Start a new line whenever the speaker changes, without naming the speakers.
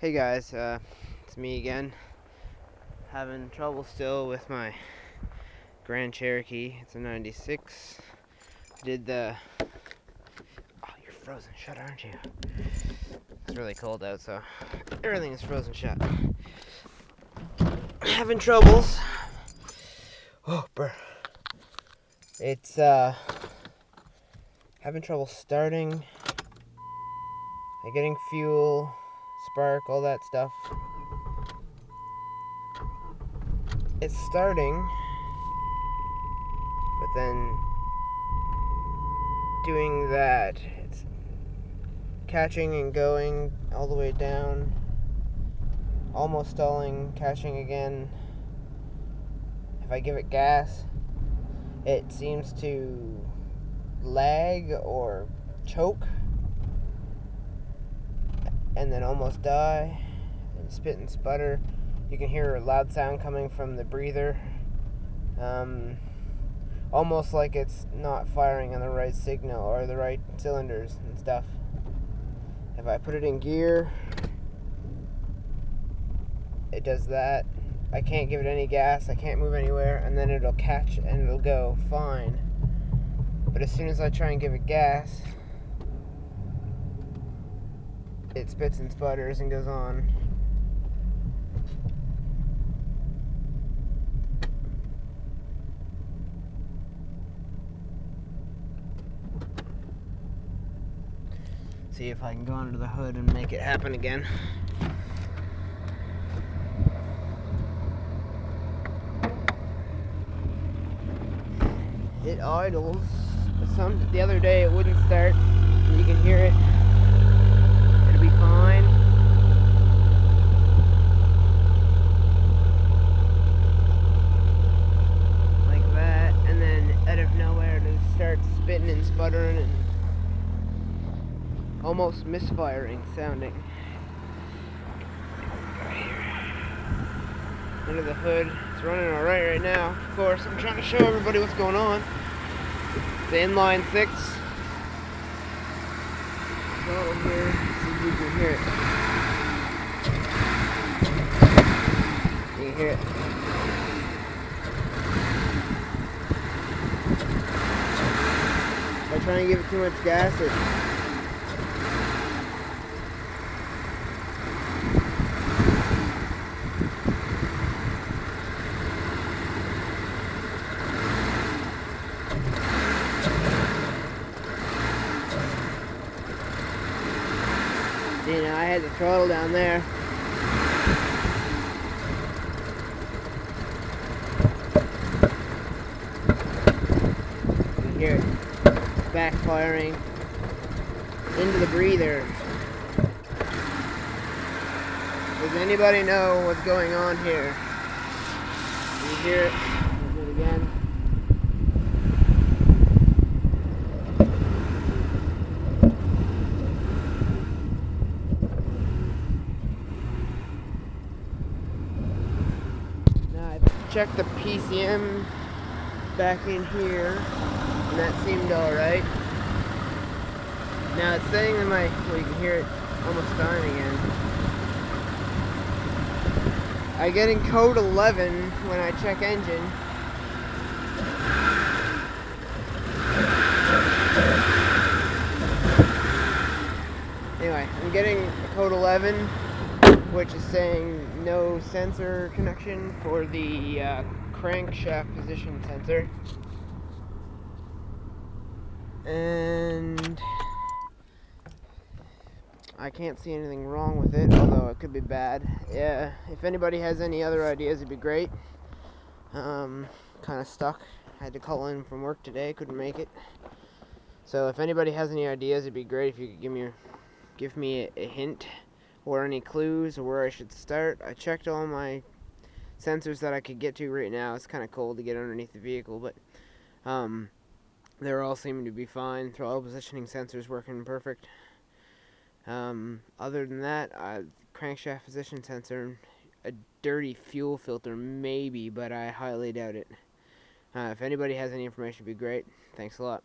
Hey guys, it's me again. Having trouble still with my Grand Cherokee. It's a 96. Did the... Oh, you're frozen shut, aren't you? It's really cold out, so everything is frozen shut. Having troubles. Oh, brr. It's, having trouble starting. Getting fuel, spark, all that stuff. It's starting, but then doing that, it's catching and going all the way down, almost stalling, catching again. If I give it gas, it seems to lag or choke and then almost die and spit and sputter. You can hear a loud sound coming from the breather, almost like it's not firing on the right signal or the right cylinders and stuff. If I put it in gear, it does that. I can't give it any gas, I can't move anywhere, and then it'll catch and it'll go fine. But as soon as I try and give it gas, it spits and sputters and goes on. See if I can go under the hood and make it happen again. It idles. The other day it wouldn't start. You can hear it. It'll be fine. Like that. And then out of nowhere it'll start spitting and sputtering and almost misfiring sounding. Under the hood. It's running alright right now. Of course, I'm trying to show everybody what's going on. The inline 6. Go over here, see if you can hear it. You can hear it. If I try and give it too much gas, it I had the throttle down there. You can hear it backfiring into the breather. Does anybody know what's going on here? Can you hear it? I'll do it again. Check the PCM back in here, and that seemed alright. Now it's saying that well, you can hear it almost dying again. I get in code 11 when I check engine. Anyway, I'm getting code 11, which is saying no sensor connection for the crankshaft position sensor. And I can't see anything wrong with it, although it could be bad. Yeah, if anybody has any other ideas, it'd be great. Kind of stuck. I had to call in from work today, couldn't make it. So if anybody has any ideas, it'd be great if you could give me a hint or any clues or where I should start. I checked all my sensors that I could get to right now. It's kind of cold to get underneath the vehicle, but they're all seeming to be fine. Throttle positioning sensors working perfect. Other than that, crankshaft position sensor, a dirty fuel filter maybe, but I highly doubt it. If anybody has any information, it'd be great. Thanks a lot.